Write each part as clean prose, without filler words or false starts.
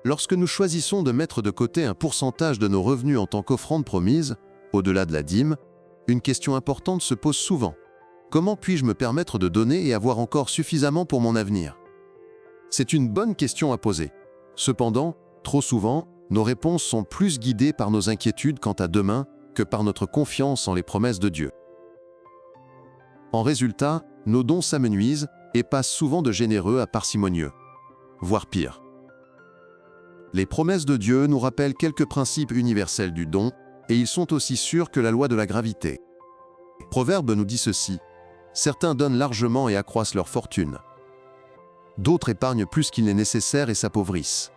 Lorsque nous choisissons de mettre de côté un pourcentage de nos revenus en tant qu'offrande promise, au-delà de la dîme, une question importante se pose souvent. Comment puis-je me permettre de donner et avoir encore suffisamment pour mon avenir? C'est une bonne question à poser. Cependant, trop souvent, nos réponses sont plus guidées par nos inquiétudes quant à demain que par notre confiance en les promesses de Dieu. En résultat, nos dons s'amenuisent et passent souvent de généreux à parcimonieux, voire pire. Les promesses de Dieu nous rappellent quelques principes universels du don, et ils sont aussi sûrs que la loi de la gravité. Proverbe nous dit ceci: « Certains donnent largement et accroissent leur fortune. D'autres épargnent plus qu'il n'est nécessaire et s'appauvrissent.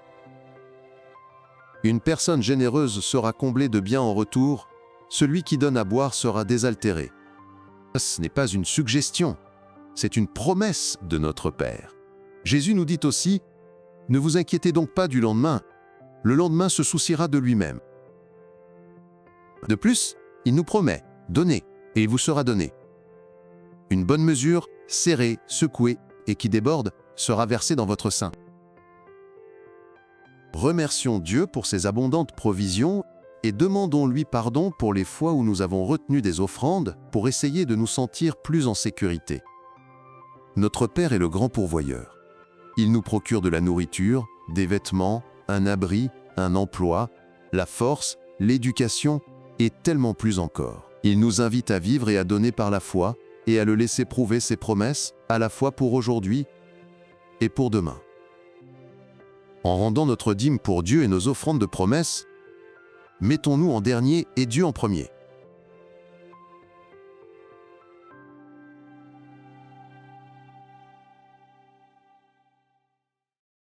Une personne généreuse sera comblée de biens en retour, celui qui donne à boire sera désaltéré. » Ce n'est pas une suggestion, c'est une promesse de notre Père. Jésus nous dit aussi: « Ne vous inquiétez donc pas du lendemain, le lendemain se souciera de lui-même. » De plus, il nous promet: « Donnez, et il vous sera donné. » Une bonne mesure, serrée, secouée et qui déborde, sera versée dans votre sein. Remercions Dieu pour ses abondantes provisions et demandons-lui pardon pour les fois où nous avons retenu des offrandes pour essayer de nous sentir plus en sécurité. Notre Père est le grand pourvoyeur. Il nous procure de la nourriture, des vêtements, un abri, un emploi, la force, l'éducation et tellement plus encore. Il nous invite à vivre et à donner par la foi et à le laisser prouver ses promesses, à la fois pour aujourd'hui et pour demain. En rendant notre dîme pour Dieu et nos offrandes de promesses, mettons-nous en dernier et Dieu en premier.